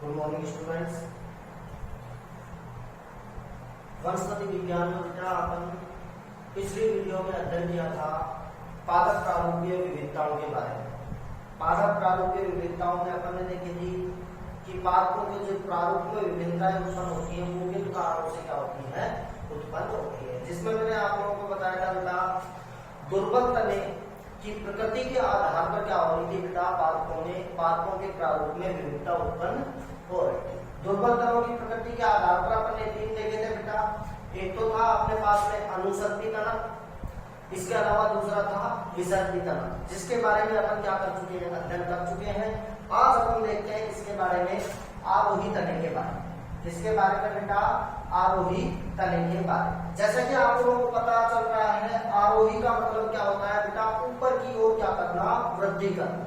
Good morning students. वनस्पति विज्ञान में बेटा अपन पिछली वीडियो में अध्ययन किया था पादप प्रारूपीय विविधताओं के बारे में। पादप प्रारूपीय विविधताओं में अपन ने देखी थी कि पादपों के जो प्रारूपीय विभिन्नताएं उत्पन्न होती हैं वो किन कारणों से क्या होती है, उत्पन्न होती है। जिसमें मैंने आप लोगों को बताया था बेटा दुर्बल तने की प्रकृति के आधार पर क्या हो रही थी बेटा, पादपों के प्रारूप में विविधता उत्पन्न हो रही थी। दुर्बल तनों की प्रकृति के आधार पर अपन ने तीन देखे थे बेटा। एक तो था अपने पास में अनुसर्पी तनक, इसके अलावा दूसरा था विसर्पी तनक, जिसके बारे में अपन क्या कर चुके हैं, अध्ययन कर चुके हैं। आज अपन देखते हैं इसके बारे में आरोही तने के बारे में। इसके बारे में बेटा आरोही तने के बारे में। जैसा कि आप लोगों को पता चल रहा है, आरोही का मतलब क्या होता है बेटा, ऊपर की ओर क्या करना, वृद्धि करना।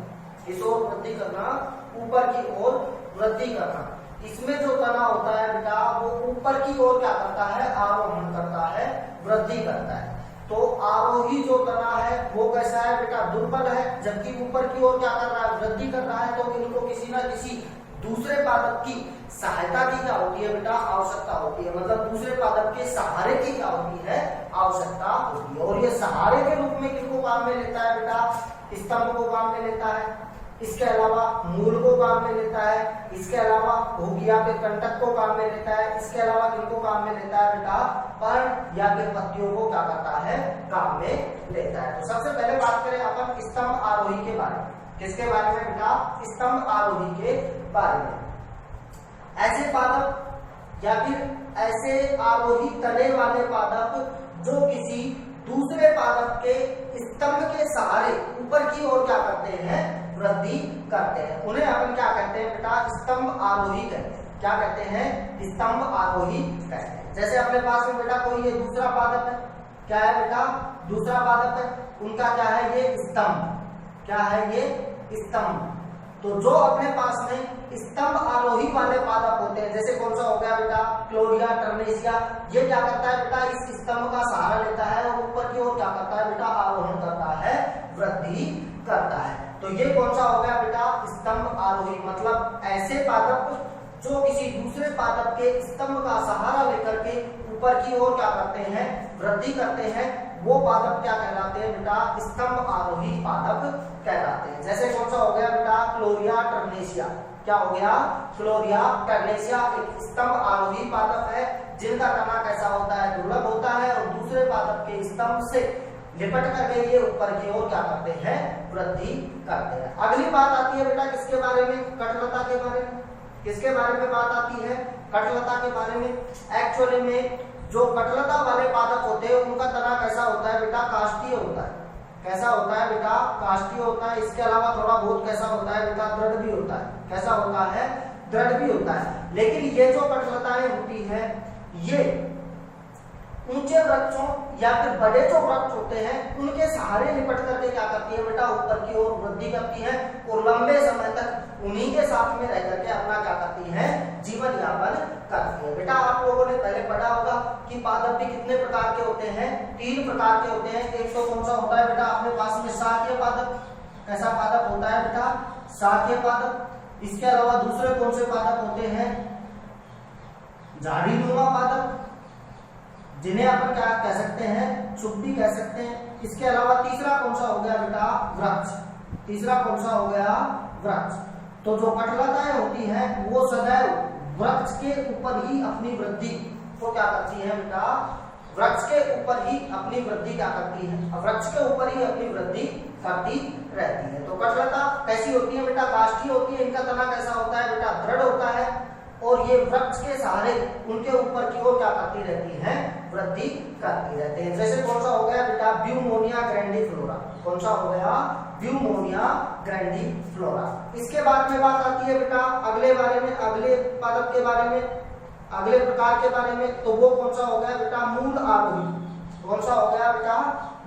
इस ओर वृद्धि करना, ऊपर की ओर वृद्धि करना। इसमें जो तना होता है बेटा वो ऊपर की ओर क्या करता है, आरोहण करता है, वृद्धि करता है। तो आरोही जो तना है वो कैसा है बेटा, दुर्बल है, जबकि ऊपर की ओर क्या कर रहा है, वृद्धि कर रहा है। तो इनको किसी ना किसी दूसरे पादप की सहायता की क्या होती है बेटा, आवश्यकता होती है। मतलब दूसरे पादप के सहारे की क्या होती है, आवश्यकता होती है। और ये सहारे के रूप में किसको काम में लेता है बेटा, स्तंभ को काम में लेता है, इसके अलावा मूल को काम में लेता है, इसके अलावा भूगिया के कंटक को काम में लेता है, इसके अलावा किनको काम में लेता है बेटा, पर्ण या फिर पत्तियों को क्या करता है, काम में लेता है। तो सबसे पहले बात करें अपन स्तंभ आरोही के बारे में। किसके बारे में बेटा, स्तंभ आरोही के बारे में। ऐसे पादप या फिर ऐसे आरोही तने वाले पादप जो किसी दूसरे पादप के स्तंभ के सहारे ऊपर की ओर क्या करते हैं, वृद्धि करते हैं, उन्हें अपन क्या कहते हैं बेटा, स्तंभ आरोही कहते हैं। क्या कहते हैं, स्तंभ आरोही कहते हैं। जैसे अपने पास में बेटा कोई ये दूसरा पादप है, क्या है बेटा, दूसरा पादप है, उनका क्या है, ये स्तंभ, क्या है ये स्तंभ। तो जो अपने पास में स्तंभ आरोही वाले पादप होते हैं, जैसे कौन सा हो गया बेटा, क्लोरिया, टर्नेसिया, ये क्या करता है बेटा, इस स्तंभ का सहारा लेता है और ऊपर की ओर क्या करता है बेटा, आरोहण करता है, वृद्धि करता है। तो ये कौन सा हो गया बेटा, स्तंभ आरोही। मतलब ऐसे पादप जो किसी दूसरे पादप के स्तंभ का सहारा लेकर के ऊपर की ओर क्या करते हैं, वृद्धि करते हैं, वो पादप क्या कहलाते हैं बेटा, स्तंभ आरोही पादप कहलाते हैं। जैसे कौन सा हो गया बेटा, क्लोरिया, टर्नेसिया। क्या हो गया, क्लोरिया, टर्नेसिया एक स्तंभ आरोही पादप है, जिनका तना कैसा होता है, दुर्लभ होता है और दूसरे पादप के स्तंभ से लिपट करके ये ऊपर की ओर क्या करते हैं, वृद्धि करते हैं। अगली बात आती है बेटा किसके बारे में, कटलता के बारे में। किसके बारे में बात आती है, कटलता के बारे में। एक्चुअली में जो कटलता वाले पादप होते हैं उनका तना कैसा होता है बेटा, काष्ठीय होता है। कैसा होता है बेटा, काष्ठीय होता है। इसके अलावा थोड़ा बहुत कैसा होता है बेटा, दृढ़ भी होता है। कैसा होता है, दृढ़ भी होता है। लेकिन ये जो कटलताएं होती है ये ऊंचे वृक्षों या फिर बड़े जो वृक्ष होते हैं उनके सहारे लिपट करके क्या करती है बेटा, ऊपर की ओर वृद्धि करती है और लंबे समय तक उन्हीं के साथ में रह करके अपना क्या करती है, जीवन यापन करती है। बेटा आप लोगों ने पहले पढ़ा होगा कि पादप भी कितने प्रकार के होते हैं, 3 प्रकार के होते हैं। एक तो कौन सा होता है बेटा, अपने पास में शाकीय पादप। कैसा पादप होता है बेटा, शाकीय पादप। इसके अलावा दूसरे कौन से पादप होते हैं, झाड़ीनुमा पादप, जिन्हें अपन क्या कह सकते हैं, चुप्पी कह सकते हैं। इसके अलावा तीसरा कौन सा हो गया बेटा, वृक्ष। तीसरा कौन सा हो गया, वृक्ष। तो जो कटलताएं होती हैं वो सदैव वृक्ष के ऊपर ही अपनी वृद्धि को क्या करती है बेटा, वृक्ष के ऊपर ही अपनी वृद्धि क्या करती है, वृक्ष के ऊपर ही अपनी वृद्धि करती रहती है। तो कटलता कैसी होती है बेटा, काष्ठीय होती है। इनका तना कैसा होता है बेटा, दृढ़ होता है और ये वृक्ष के सहारे उनके ऊपर की ओर क्या करती रहती है, वृद्धि करती रहते हैं। जैसे कौन सा हो गया बेटा, ब्यूमोनिया ग्रैंडिफ्लोरा। कौन सा हो गया, ब्यूमोनिया ग्रैंडिफ्लोरा। इसके बाद में बात आती है बेटा अगले बारे में, अगले पादप के बारे में, अगले प्रकार के बारे में। तो वो कौन सा हो गया बेटा, मूल आरोही। कौन सा हो गया बेटा,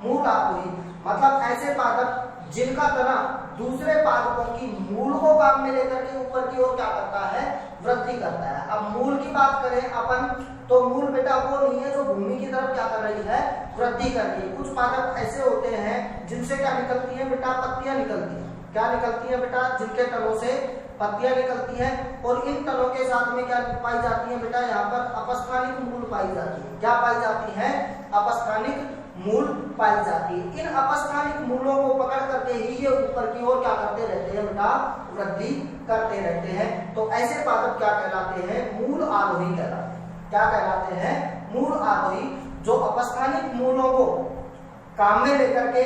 मूल आरोही। मतलब ऐसे पादप जिनका तना दूसरे पादपों की मूल को काम में लेकर के ऊपर की ओर क्या करता है, वृद्धि करता है। अब मूल की बात करें अपन तो मूल बेटा वो नहीं है जो भूमि की तरफ क्या कर रही है, वृद्धि कर रही है। कुछ पादप ऐसे होते हैं जिनसे क्या निकलती है बेटा, पत्तियां निकलती हैं। क्या निकलती है बेटा, जिनके तनों से पत्तियां निकलती हैं और इन तनों के साथ में क्या पाई जाती है बेटा, यहाँ पर अपस्थानिक मूल पाई जाती है। क्या पाई जाती है? अपस्थानिक मूल पाई जाती है। इन अपस्थानिक मूलों को पकड़ करके ही ये ऊपर की ओर क्या करते रहते हैं बेटा, वृद्धि करते रहते हैं। तो ऐसे पादप क्या कहलाते हैं? मूल आरोही कहलाते हैं। क्या कहलाते हैं? मूल आरोही, जो अपस्थानिक मूलों को काम में लेकर के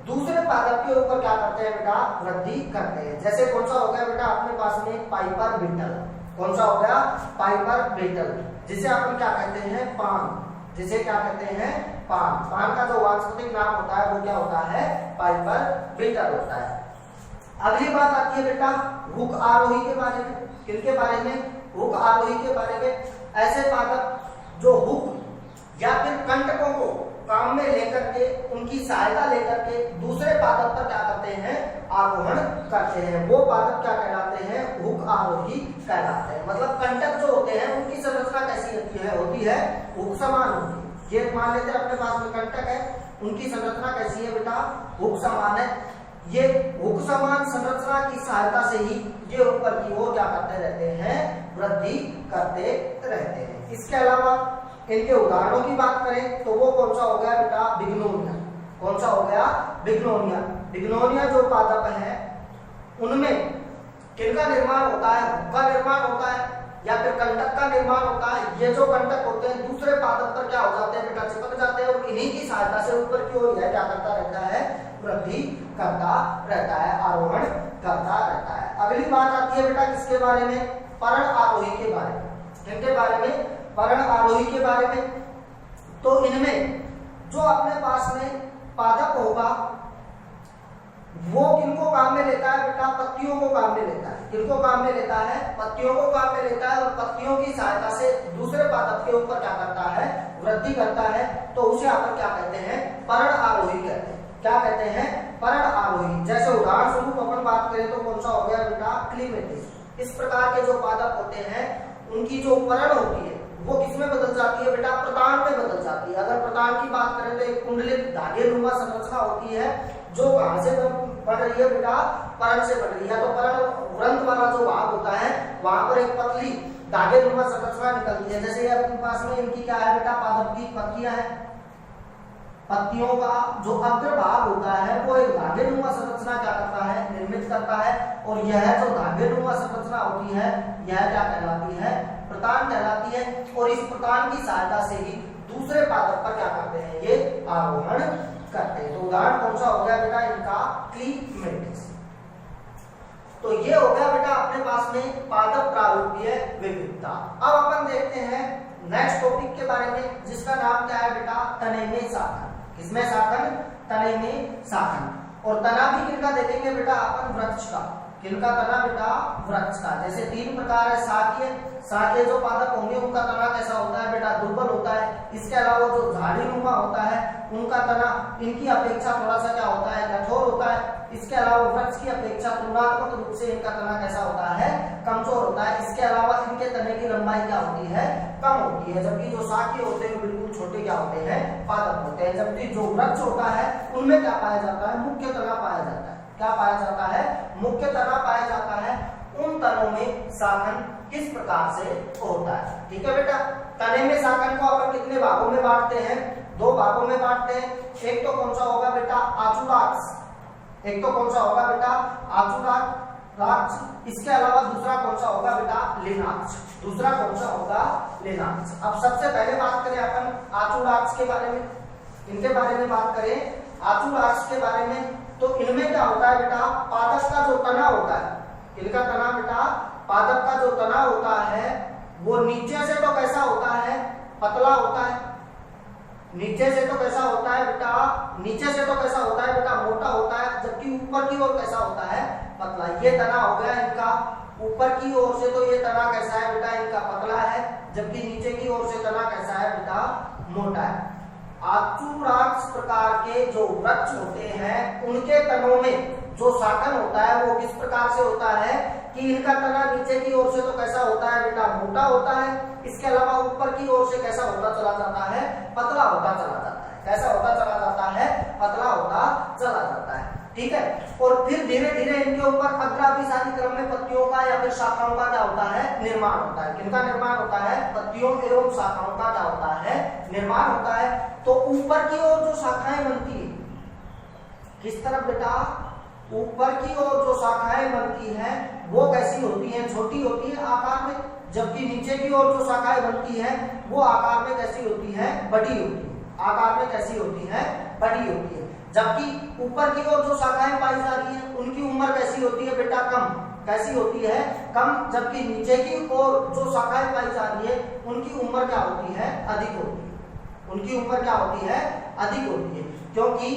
दूसरे पादप के ऊपर क्या करते हैं बेटा, वृद्धि करते हैं। जैसे कौन सा हो गया बेटा अपने पास में पाइपर बीटल। कौन सा हो गया? पाइपर बीटल, जिसे अपन क्या कहते हैं? पान। जिसे क्या कहते हैं? पान। पान का जो वानस्पतिक नाम होता है वो क्या होता है? पाइपर बीटल होता है। अगली बात आती है बेटा हुक आरोही के बारे में। किसके बारे में? हुक आरोही के बारे में। ऐसे पादप जो हुक या फिर कंटकों को काम में लेकर के, उनकी सहायता लेकर के दूसरे पादप पर क्या करते हैं? आरोहण करते हैं। वो पादप क्या कहलाते हैं? हुक आरोही कहलाते हैं। मतलब कंटक जो होते हैं उनकी संरचना कैसी होती है? हुक समान होती है। ये मान लेते हैं अपने पास में कंटक है, उनकी संरचना कैसी है बेटा? हुक समान है। ये हुक समान संरचना की सहायता से ही ये ऊपर की ओर क्या करते रहते हैं? वृद्धि करते रहते हैं। इसके अलावा इनके उदाहरणों की बात करें तो वो कौन सा हो गया बेटा? बिग्नोनिया। कौन सा हो गया? बिग्नोनिया। बिग्नोनिया जो पादप है उनमें किनका निर्माण होता है? हुक का निर्माण होता है या फिर कंटक का निर्माण होता है। ये जो कंटक होते हैं दूसरे पादप पर क्या हो जाते हैं बेटा? चिपक जाते हैं और इन्हीं की सहायता से ऊपर की ओर यह क्या करता रहता है? वृद्धि करता रहता है, आरोहण करता रहता है। अगली बात आती है बेटा किसके बारे में? पर्ण आरोही के बारे में। किनके बारे में? पर्ण आरोही के बारे में। तो इनमें जो अपने पास में पादप होगा वो किनको काम में लेता है बेटा? पत्तियों को काम में लेता है। किनको काम में लेता है? पत्तियों को काम में लेता है और पत्तियों की सहायता से दूसरे पादप के ऊपर क्या करता है? वृद्धि करता है। तो उसे अपन क्या कहते हैं? पर्ण आरोही कहते हैं। क्या कहते हैं? पर्ण आरोही। जैसे उदाहरण स्वरूप अपन बात करें तो कौन सा हो गया बेटा? क्लीमेटिस। इस प्रकार के जो पादप होते हैं उनकी जो पर्ण होती है वो किसमें बदल जाती है बेटा? प्रतान में बदल जाती है। अगर प्रतान की बात करें तो एक कुंडलित धागे नुमा संरचना होती है जो कहां से बन रही है बेटा? पर्ण से बन रही है। तो पर्ण व्रंत वाला जो भाग होता है वहां पर एक पतली धागे नुमा संरचना निकलती है। जैसे अपने पास में इनकी क्या है बेटा? पादप की पत्तियां हैं। पत्तियों का जो अग्र भाग होता है वो एक धागे नुमा संरचना क्या करता है? निर्मित करता है। और यह जो धागे नुमा संरचना होती है यह क्या कहलाती है? प्रतान कहलाती है। और इस प्रतान की सहायता से ही दूसरे पादप पर क्या करते हैं? ये आरोहण करते हैं। तो उदाहरण कौन सा हो गया बेटा इनका? क्लीमेटिस। तो ये हो गया बेटा अपने पास में पादप प्रारूपीय विविधता। अब अपन देखते हैं नेक्स्ट टॉपिक के बारे में जिसका नाम क्या है बेटा? तने में शाखन। किसमें शाखन? तने में शाखन। और तना भी किनका देखेंगे बेटा अपन? वृक्ष का। किनका तना बेटा? वृक्ष का। जैसे तीन प्रकार है शाखीय। शाखीय जो पादप होंगे उनका तना कैसा होता है बेटा? दुर्बल होता है। इसके अलावा जो झाड़ीनुमा होता है उनका तना इनकी अपेक्षा थोड़ा सा क्या होता है? कठोर होता है। इसके अलावा वृक्ष की अपेक्षा तुलनात्मक रूप से इनका तना कैसा होता है? कमजोर होता है। इसके अलावा इनके तने की लंबाई क्या होती है? कम होती है। जबकि जो शाखीय होते हैं बिल्कुल छोटे क्या होते हैं? पादप होते हैं। जबकि जो वृक्ष होता है उनमें क्या पाया जाता है? मुख्य तना पाया जाता है। क्या पाया जाता है? मुख्य तना पाया जाता है। उन तनों में शाखन किस प्रकार से होता है? ठीक है बेटा। तने में शाखन को अपन कितने भागों में बांटते हैं? दो भागों में बांटते हैं। एक तो कौन सा होगा बेटा? आचुराक्ष। एक तो कौन सा होगा बेटा? आचुराक्ष। इसके अलावा दूसरा कौन सा होगा बेटा? लिनाक्ष। दूसरा कौन सा होगा? लिनाक्ष। अब सबसे पहले बात करें अपन आचुराक्ष के बारे में। इनके बारे में बात करें आचुराक्ष के बारे में तो इनमें क्या होता है बेटा? पादप का जो तना होता है, इनका तना बेटा, पादप का जो तना होता है वो नीचे से तो कैसा होता है? पतला होता है। नीचे से तो कैसा होता है बेटा? नीचे से तो कैसा होता है बेटा? मोटा होता है। जबकि ऊपर की ओर कैसा होता है? पतला। ये तना हो गया इनका। ऊपर की ओर से तो ये तना कैसा है बेटा? इनका पतला है। जबकि नीचे की ओर से तना कैसा है बेटा? मोटा है। आचुराक्ष प्रकार के जो वृक्ष होते हैं उनके तनों में जो शाखन होता है वो किस प्रकार से होता है कि इनका तना नीचे की ओर से तो कैसा होता है बेटा? मोटा होता है। इसके अलावा ऊपर की ओर से कैसा होता चला जाता है? पतला होता चला जाता है। कैसा होता चला जाता है? पतला होता चला जाता है। ठीक है। और फिर धीरे धीरे इनके ऊपर अग्राभिसारी क्रम में पत्तियों का या फिर शाखाओं का क्या होता है, निर्माण होता है। किनका निर्माण होता है, पत्तियों एवं शाखाओं का क्या होता है, निर्माण होता है। तो ऊपर की ओर जो शाखाएं बनती है, किस तरफ बेटा, ऊपर की ओर जो शाखाएं बनती हैं वो कैसी होती हैं, छोटी होती है आकार में, जबकि नीचे की ओर जो शाखाएं बनती हैं वो आकार में कैसी होती है, बड़ी होती है। आकार में कैसी होती है, बड़ी होती है। जबकि ऊपर की ओर जो शाखाएं पाई जा रही हैं उनकी उम्र कैसी होती है बेटा, कम। कैसी होती है, कम। जबकि नीचे की ओर जो शाखाएं पाई जा रही है उनकी उम्र क्या होती है, अधिक होती है। उनकी उम्र क्या होती है, अधिक होती है। क्योंकि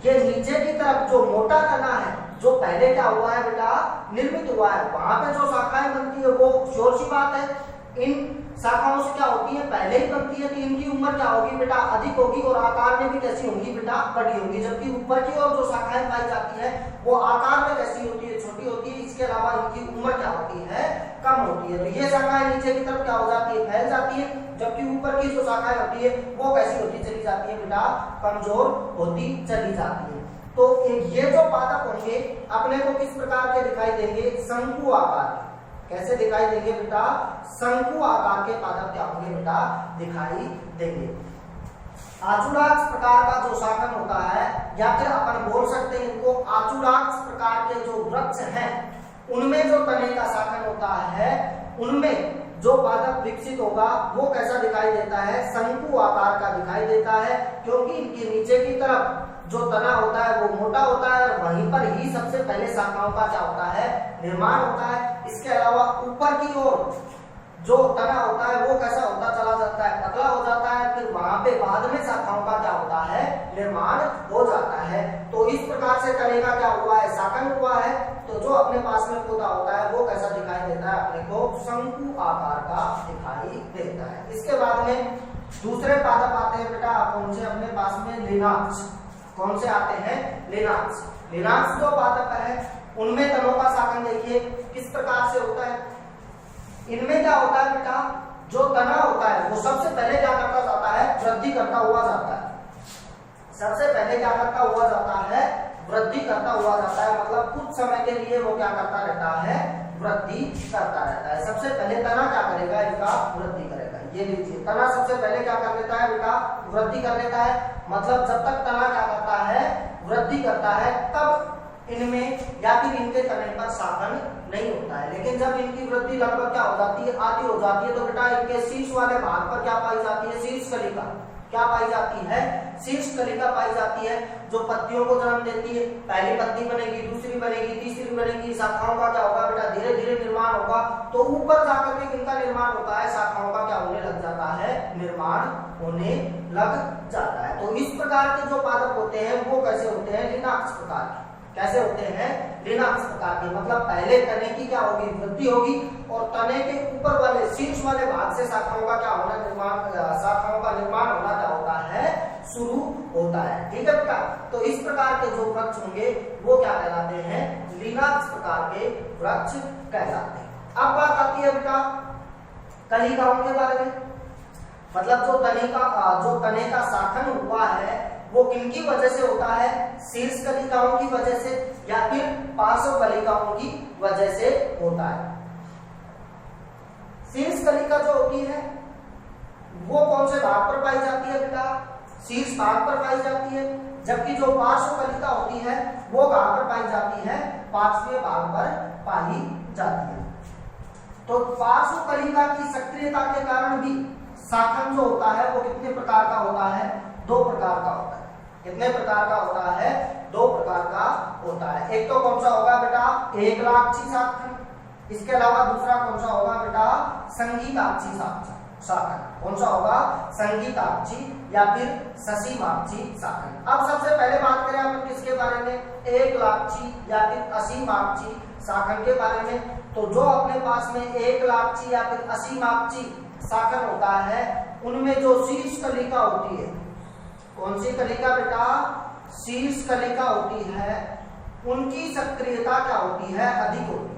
ये नीचे की तरफ जो मोटा तना है, जो पहले क्या हुआ है बेटा, निर्मित हुआ है, वहां पे जो शाखाएं बनती है वो श्योर सी बात है इन शाखाओं से क्या होती है, पहले ही बनती है, तो इनकी उम्र क्या होगी बेटा, अधिक होगी और आकार में भी कैसी होगी बेटा, बड़ी होगी। जबकि ऊपर की ओर जो शाखाएं पाई जाती है वो आकार में कैसी होती है, छोटी होती है। इसके अलावा इनकी उम्र क्या होती है, कम होती है। तो ये शाखाएं नीचे की तरफ क्या हो जाती है, फैल जाती है, जबकि ऊपर की जो शाखाएं होती है वो कैसी होती चली जाती है बेटा, कमजोर होती चली जाती है। तो ये जो पादप होंगे अपने को किस प्रकार के दिखाई देंगे, शंकु आकार के। कैसे दिखाई देंगे बेटा, शंकु आकार के पादप क्या होंगे बेटा, दिखाई देंगे। आचुराक्ष प्रकार का जो शाखन होता है, या फिर अपन बोल सकते हैं इनको आचुराक्ष प्रकार के जो वृक्ष हैं उनमें जो तने का शाखन होता है, उनमें जो पादप विकसित होगा वो कैसा दिखाई देता है, शंकु आकार का दिखाई देता है। क्योंकि इनके नीचे की तरफ जो तना होता है वो मोटा होता है और वहीं पर ही सबसे पहले शाखाओं का क्या होता है, निर्माण होता है। इसके अलावा ऊपर की ओर जो तना होता है वो कैसा होता चला जाता है, पतला हो जाता है, फिर वहां पे बाद में शाखाओं का क्या होता है, निर्माण हो जाता है। तो इस प्रकार से तने का क्या हुआ है, शाखन हुआ है। तो जो अपने पास में पौधा होता है वो कैसा दिखाई देता है, अपने को शंकु आकार का दिखाई देता है। इसके बाद में दूसरे पादप आते हैं बेटा, कौन से अपने पास में, लिनाक्स। कौन से आते हैं, लिनाक्स। लिनाक्स जो पादप है उनमें तनों का शाखन देखिए किस प्रकार से होता है। इनमें क्या होता है बेटा, जो तना होता है वो सबसे पहले क्या करता जाता है, वृद्धि करता हुआ जाता है। सबसे पहले क्या करता हुआ जाता है, वृद्धि करता हुआ जाता है। मतलब कुछ समय के लिए वो क्या करता रहता है, वृद्धि करता रहता है। सबसे पहले तना क्या करेगा, इनका वृद्धि करेगा। ये लीजिए, तना सबसे पहले क्या कर लेता है बेटा, वृद्धि कर लेता है। मतलब जब तक तना क्या करता है, वृद्धि करता है, तब इनमें या फिर इनके तने पर शाखन नहीं होता है। लेकिन जब इनकी वृद्धि लगभग क्या हो जाती है, आधी हो जाती है, तो बेटा इनके शीर्ष वाले भाग पर क्या पाई जाती है, शीर्ष कलिका। क्या पाई जाती है, शीर्ष कलिका पाई जाती है, जो पत्तियों को जन्म देती है। पहली पत्ती बनेगी, दूसरी बनेगी, तीसरी बनेगी, शाखाओं का क्या होगा बेटा, धीरे धीरे निर्माण होगा। तो ऊपर जाकर के किनका निर्माण होता है, शाखाओं का क्या होने लग जाता है, निर्माण होने लग जाता है। तो इस प्रकार के जो पादप होते हैं वो कैसे होते हैं, लिनाक्स प्रकार के। कैसे होते हैं, लिनाक्स प्रकार के। मतलब पहले तने की क्या होगी, वृद्धि होगी और तने के ऊपर वाले शीर्ष वाले भाग से शाखाओं का क्या होना, निर्माण, शाखाओं का निर्माण होना क्या होता है, शुरू होता है। ठीक है बेटा। तो इस प्रकार के जो वृक्ष होंगे वो क्या कहलाते हैं, लिनाक्स प्रकार के वृक्ष कहलाते हैं। अब बात आती है बेटा कलिकाओं के बारे में। मतलब जो तने का शाखन हुआ है वो किनकी वजह से होता है, शीर्ष कलिकाओं की वजह से या फिर पार्श्व कलिकाओं की वजह से होता है। शीर्ष कलिका जो होती है वो कौन से भाग पर पाई जाती है बेटा, शीर्ष भाग पर पाई जाती है। जबकि जो पार्श्व कलिका होती है वो कहां पर पाई जाती है, पार्श्वीय भाग पर पाई जाती है। तो पार्श्व कलिका की सक्रियता के कारण भी शाखन जो होता है वो कितने प्रकार का होता है, दो प्रकार का होता है। कितने प्रकार का होता है, दो प्रकार का होता है। एक तो कौन सा होगा बेटा, एकलाक्षी शाखन। इसके अलावा दूसरा कौन सा होगा बेटा, संगीताक्षी शाखन। कौन सा होगा, संगीताक्षी या फिर ससीमाक्षी शाखन। अब सबसे पहले बात करें अपन किसके बारे में, एकलाक्षी या फिर असीमाक्षी शाखन के बारे में। तो जो अपने पास में एकलाक्षी या फिर असीमाक्षी शाखन होता है उनमें जो शीर्ष कलिका होती है, कौन सी कलिका बेटा, शीर्ष कलिका होती है, उनकी सक्रियता क्या होती है, अधिक होती है।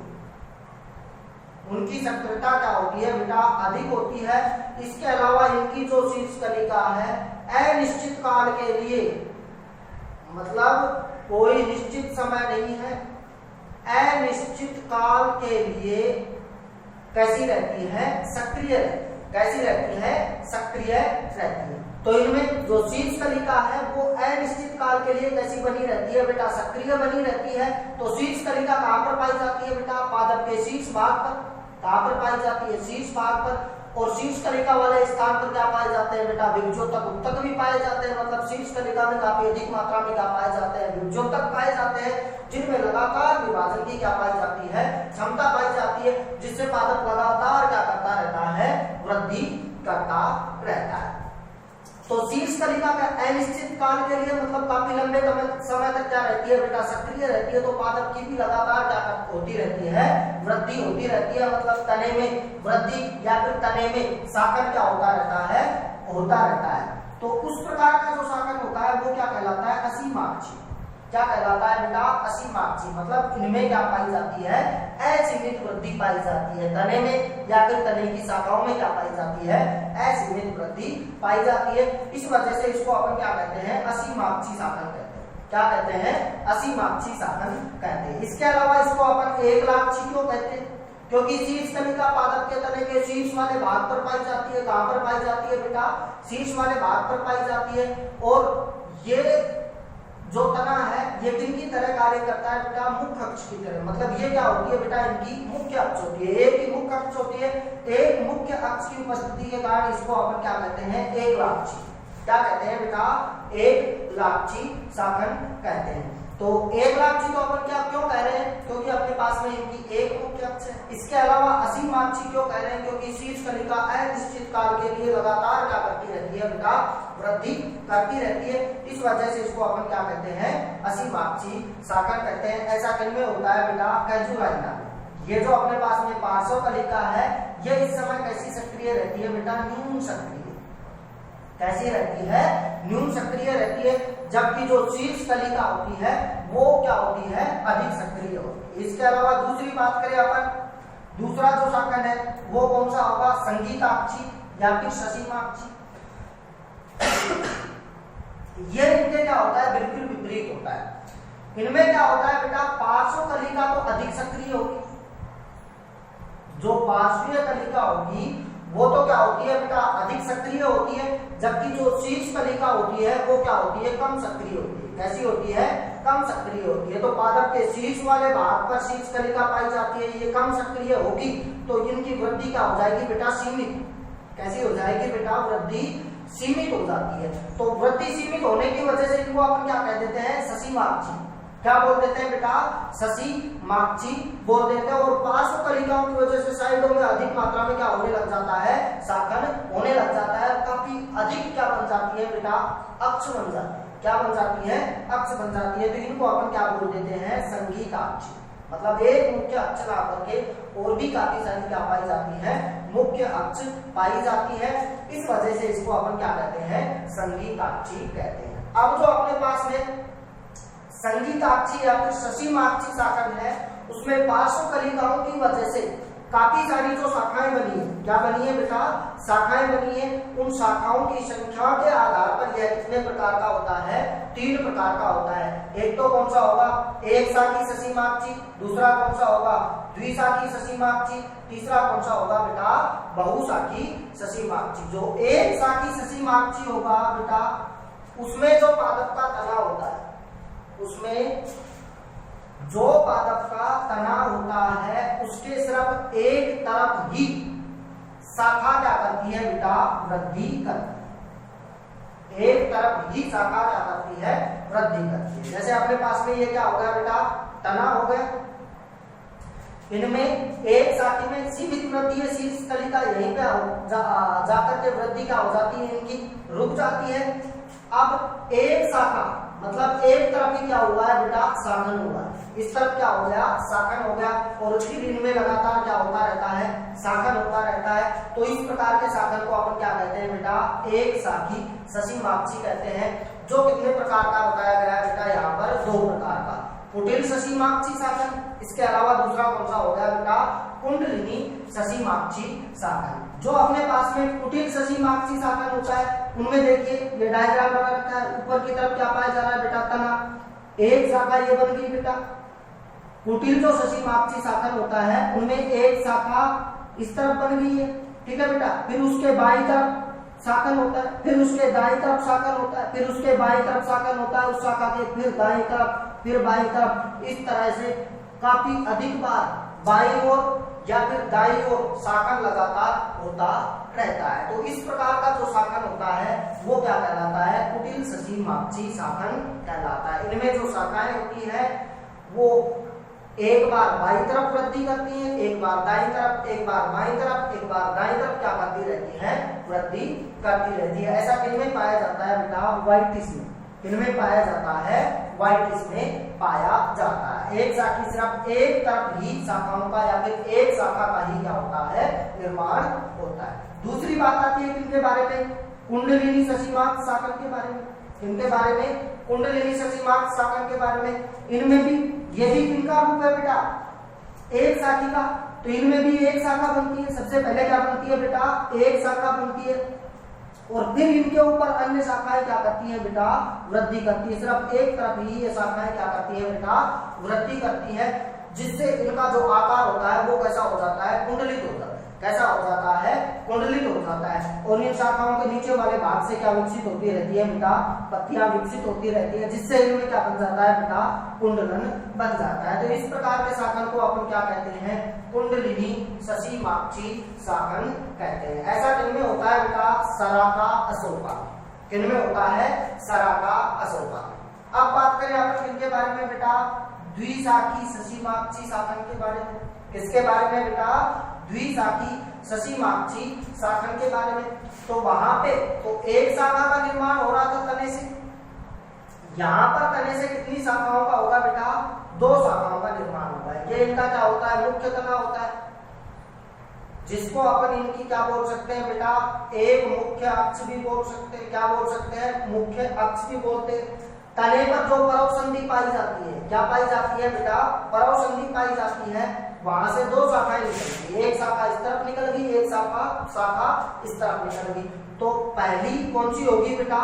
उनकी सक्रियता क्या होती है बेटा, अधिक होती है। इसके अलावा इनकी जो शीर्ष कलिका है अनिश्चित काल के लिए, मतलब कोई निश्चित समय नहीं है, अनिश्चित काल के लिए कैसी रहती है, सक्रिय रहती है। कैसी रहती है, सक्रिय रहती है। तो इनमें जो शीर्ष कलिका है वो अनिश्चित काल के लिए कैसी बनी रहती है बेटा, सक्रिय बनी रहती है। तो शीर्ष कलिका कहाँ पर पाई जाती है बेटा, पादप के शीर्ष भाग पर। कहाँ पर पाई जाती है, शीर्ष भाग पर। और शीर्ष कलिका वाले स्थान पर क्या पाए जाते हैं बेटा, विभज्योतक उत्तक भी पाए जाते हैं। मतलब शीर्ष कलिका में काफी अधिक मात्रा में क्या पाए जाते हैं, विभज्योतक पाए जाते हैं, जिनमें लगातार विभाजन की क्या पाई जाती है, क्षमता पाई जाती है, जिससे पादप लगातार क्या करता रहता है, वृद्धि करता रहता है। तो शीर्ष कलिका में अनिश्चित काल के लिए मतलब काफी लंबे समय तक क्या रहती है बेटा, सक्रिय रहती है। तो पादप की भी लगातार क्या होती रहती है, वृद्धि होती रहती है। मतलब तने में वृद्धि या फिर तने में साकन क्या होता रहता है, होता रहता है। तो उस प्रकार का जो साकन होता है वो क्या कहलाता है, असीमाक्षी। क्या कहलाता है बेटा, असीमाक्षी। मतलब इनमें क्या पाई जाती है, असीमित वृद्धि पाई जाती है। तने में या फिर तने की शाखाओं में क्या पाई जाती है, असीमित वृद्धि पाई जाती है। इस वजह से इसको अपन क्या कहते हैं, असीमाक्षी शाखन कहते हैं। क्या कहते हैं, असीमाक्षी शाखन कहते हैं। इसके अलावा इसको अपन एकलाक्षी क्यों कहते हैं, क्योंकि शीर्ष कलिका पादप के तने के शीर्ष वाले भाग पर पाई जाती है। कहां पर पाई जाती है बेटा, शीर्ष वाले भाग पर पाई जाती है। और ये जो तना है ये किनकी तरह कार्य करता है बेटा, मुख्य अक्ष की तरह। मतलब ये क्या होती है बेटा, इनकी मुख्य अक्ष होती है। एक ही मुख्य अक्ष होती है। एक मुख्य अक्ष की उपस्थिति के कारण इसको अपन क्या कहते हैं, एकलाक्षी। क्या कहते हैं बेटा, एकलाक्षी शाखन कहते हैं। तो एकलाक्षी तो अपन क्या क्यों कह रहे हैं, क्योंकि अपने पास में इनकी एक मुख्य अक्ष है। इसके अलावा असीमाक्षी क्यों कह रहे हैं, क्योंकि शीर्ष कलिका अनिश्चित काल के लिए लगातार क्या करती रहती है बेटा, वृद्धि करती रहती है। इस वजह से इसको अपन क्या कहते हैं, असीमाक्षी शाखन कहते हैं। ऐसा किनमें होता है बेटा, कैजुलाइना में। ये जो अपने पास में पार्श्व कलिका है ये इस समय कैसी सक्रिय रहती है बेटा, न्यून सक्रिय। कैसी रहती है, न्यून सक्रिय रहती है। जबकि जो शीर्ष कलिका होती है वो क्या होती है, अधिक सक्रिय होती है। इसके अलावा दूसरी बात करें अपन, दूसरा जो शाखन है वो कौन सा होगा, संगीताक्षी या फिर ससीमाक्षी। ये इनके क्या होता है, बिल्कुल विपरीत होता है। इनमें क्या होता है बेटा, पार्श्व कलिका तो अधिक सक्रिय होगी। जो पार्श्वीय कलिका होगी वो तो क्या होती है बेटा, अधिक सक्रिय होती है। जबकि जो शीर्ष कलिका होती है वो क्या होती है, कम सक्रिय होती है। कैसी होती है, कम सक्रिय होती है। तो पादप के शीर्ष वाले भाग पर शीर्ष कलिका पाई जाती है, ये कम सक्रिय होगी। तो इनकी वृद्धि क्या हो जाएगी बेटा, सीमित। कैसी हो जाएगी बेटा, वृद्धि सीमित हो जाती है। तो वृद्धि सीमित होने की वजह से इनको अपन क्या कह देते हैं, ससीमाक्षी। क्या बोल देते हैं बेटा, ससीमाक्षी बोल देते हैं। और पार्श्व कलिकाओं की वजह से साइडों में अधिक मात्रा में क्या होने लग जाता है, शाखन होने लग जाता है। काफी अधिक क्या बन जाती है बेटा, अक्ष बन जाती है। क्या बन जाती है, अक्ष बन जाती है। तो इनको अपन क्या बोल देते हैं, संगीताक्षी। मतलब एक मुख्य अक्ष ला करके और भी काफी सारी क्या पाई जाती है, मुख्य अक्ष पाई जाती है। इस वजह से इसको अपन क्या कहते हैं, संगीताक्षी कहते हैं। अब जो अपने पास में संगीताक्षी या फिर ससीमाक्षी शाखन है उसमें पार्श्व कलिकाओं की वजह से काफी सारी जो शाखाएं बनी है, क्या बनी है बेटा, शाखाएं बनी है। उन शाखाओं की संख्या के आधार पर यह कितने प्रकार का होता है, 3 प्रकार का होता है। एक तो कौन सा होगा, एक शाखी ससीमाक्षी। दूसरा कौन सा होगा, द्विशाखी ससीमाक्षी। तीसरा कौन सा होगा बेटा, बहुशाखी ससीमाक्षी। जो एक शाखी ससीमाक्षी होगा बेटा, उसमें जो पादप का तना होता है, उसमें जो पादप का तना होता है उसके सिर्फ एक तरफ ही शाखा क्या करती है बेटा, वृद्धि करती है। एक तरफ ही शाखा क्या करती है, वृद्धि करती है। जैसे अपने पास में ये क्या हो गया बेटा, तना हो गया। इनमें एक शाखा में सीमित वृद्धि है, शीर्ष कलिका यहीं पे जाकर के वृद्धि क्या हो जाती है, इनकी रुक जाती है। अब एक शाखा मतलब एक तरफ ही क्या हुआ है बेटा, शाखन हुआ है। इस तरफ क्या हो गया, शाखन हो गया। और फिर इनमें लगातार क्या होता रहता है, शाखन होता रहता है। तो इस प्रकार के शाखन को अपन क्या कहते हैं बेटा, एक शाखी ससीमाक्षी कहते हैं। जो कितने प्रकार का बताया गया है बेटा, यहाँ पर 2 प्रकार का, कुटिल ससीमाक्षी शाखन। इसके अलावा दूसरा कौन सा हो गया बेटा, कुंडलिनी ससीमाक्षी शाखन। जो अपने पास में कुटिल ससीमाक्षी शाखन होता है उनमें देखिए ये डायग्राम बना रखा है। ऊपर की तरफ क्या पाया जा रहा है बेटा, तना। एक शाखा ये बन गई बेटा। कुटिल जो ससीमाक्षी शाखन होता है उनमें एक शाखा इस तरफ बन गई है, ठीक है बेटा। फिर उसके बाईं तरफ शाखन होता है, फिर उसके दाईं तरफ शाखन होता है, फिर उसके बाईं तरफ शाखन होता है उस शाखा के, फिर दाईं तरफ, फिर बाईं तरफ। इस तरह से काफी अधिक बार बाईं ओर या फिर दाईं ओर शाखन लगातार होता रहता है। तो इस प्रकार का जो शाखन होता है वो क्या कहलाता है? कुटिल ससीमाक्षी शाखन कहलाता है। इनमें जो शाखाएं होती है वो एक बार बाईं तरफ वृद्धि करती है, एक बार दाईं तरफ, एक बार बाईं तरफ, एक बार दाईं तरफ क्या करती रहती है? वृद्धि करती रहती है। ऐसा किनमें पाया जाता है बेटा? व्हाइटिस में। किनमें पाया जाता है? व्हाइटिस में पाया जाता है। एक शाखी सिर्फ एक तरफ ही शाखाओं का या फिर एक शाखा का ही क्या होता है? निर्माण होता है। दूसरी बात आती है किनके बारे में? कुंडलिनी ससीमाक्ष शाखन के बारे में। किनके बारे में? कुंडलिनी ससीमाक्ष शाखन के बारे में। इनमें भी ये भी किनका रूप है बेटा? एक शाखी का। तो इनमें भी एक शाखा बनती है। सबसे पहले क्या बनती है बेटा? एक शाखा बनती है और फिर इनके ऊपर अन्य शाखाएं क्या करती है बेटा? वृद्धि करती है। सिर्फ एक तरफ ही ये शाखाएं क्या करती है बेटा? वृद्धि करती है, जिससे इनका जो आकार होता है वो कैसा हो जाता है? कुंडलित होता है। कैसा हो जाता है? कुंडलित हो जाता है। और इन शाखाओं के नीचे वाले भाग से क्या विकसित होती रहती है बेटा? पत्तियां विकसित होती रहती है, जिससे इनमें क्या बन जाता है बेटा? कुंडलन बन जाता है। तो इस प्रकार के शाखन को अपन क्या कहते हैं? कुंडलिनी ससीमाक्षी शाखन कहते हैं। ऐसा किनमें होता है बेटा? सराका अशोका। किनमें होता है? सराका अशोका। अब बात करें अपन किनके बारे में बेटा? द्विशाखी ससीमाक्षी शाखन के बारे में। किसके बारे में बेटा? द्विशाखी ससीमाक्षी शाखन के बारे में। तो वहां पे तो एक शाखा का निर्माण हो रहा था तने से। यहां पर तने से कितनी शाखाओं का होगा बेटा? दो शाखाओं का निर्माण होगा। ये इनका क्या होता है? मुख्य तना होता है, जिसको अपन इनकी क्या बोल सकते हैं बेटा? एक मुख्य अक्ष भी बोल सकते हैं। क्या बोल सकते हैं? मुख्य अक्ष भी बोलते हैं। तने पर जो परव संधि पाई जाती है, क्या पाई जाती है बेटा? परव संधि पाई जाती है। वहां से दो शाखाएं निकलती है। एक शाखा इस तरफ निकल गई, एक शाखा इस तरफ निकल गई। तो पहली कौन सी होगी बेटा?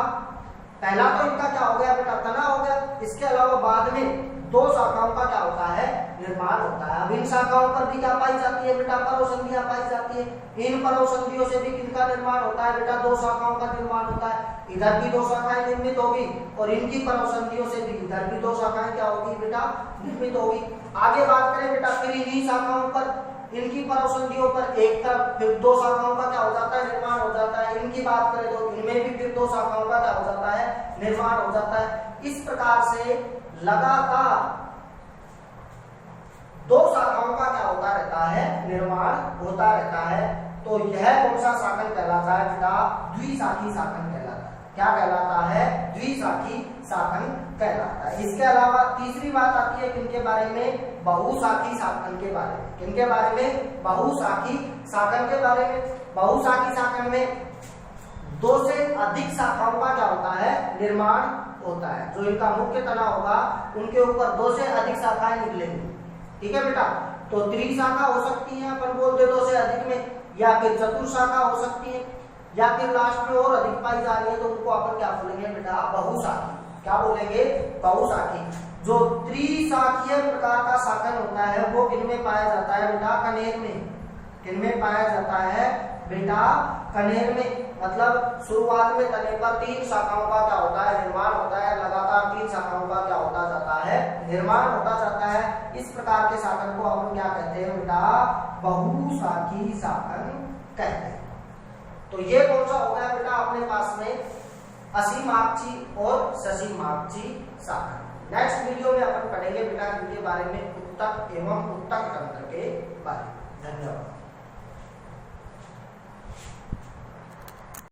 पहला तो इनका क्या हो गया बेटा? तना हो गया। इसके अलावा बाद में दो शाखाओं का क्या होता है? निर्माण होता है। अब इन शाखाओं पर भी क्या पाई जाती है बेटा? परव संधियां पाई जाती है। इन परव संधियों से भी किनका निर्माण होता है बेटा? दो शाखाओं का निर्माण होता है। इधर भी दो शाखाएं निर्मित होगी और इनकी परव संधियों से भी इधर भी दो शाखाएं क्या होगी बेटा? निर्मित होगी। आगे बात करें बेटा, फिर इन्हीं शाखाओं पर, इनकी परव संधियों पर एक तरफ फिर दो शाखाओं का क्या हो जाता है? निर्माण हो जाता है। इनकी बात करें तो इनमें भी फिर दो शाखाओं का क्या हो जाता है? निर्माण हो जाता है। इस प्रकार से लगातार दो शाखाओं का क्या होता रहता है? निर्माण होता रहता है। तो यह कौन सा शाखन कहलाता है बेटा? द्विशाखी शाखन कहलाता है। क्या कहलाता है? द्विशाखी शाखन कहलाता है। इसके अलावा तीसरी बात आती है किनके बारे में? बहुशाखी शाखन के बारे में। किनके बारे में? बहुशाखी शाखन के बारे में। बहुशाखी शाखन में दो से अधिक शाखाओं का क्या होता है? निर्माण होता है। जो इनका मुख्य तना होगा उनके ऊपर दो से अधिक शाखाएं निकलेंगी, ठीक है बेटा। तो त्रिशाखा हो सकती है, अपन बोलते दो से अधिक में, या फिर चतुर्शाखा हो सकती है, या फिर लास्ट में और अधिक पाई जा रही है तो उनको अपन क्या बोलेंगे बेटा? बहुशाखी। क्या बोलेंगे? बहुशाखी। जो त्रिशाखीय प्रकार का शाखन होता है वो किनमें पाया जाता है बेटा? कनेर में। किनमें पाया जाता है बेटा? कनेर में। मतलब शुरुआत में तने पर तीन शाखाओं का क्या होता है? निर्माण होता है। लगातार तीन शाखाओं का क्या होता जाता है? निर्माण होता जाता है। इस प्रकार के शाखन को अपन क्या कहते हैं बेटा? बहुशाखी शाखन कहते हैं। तो ये कौन सा हो गया बेटा अपने पास में? असीमाक्षी और ससीमाक्षी शाखन। नेक्स्ट वीडियो में अपन पढ़ेंगे बेटा इनके बारे में उत्तक एवं उत्तक तंत्र के बारे में। धन्यवाद।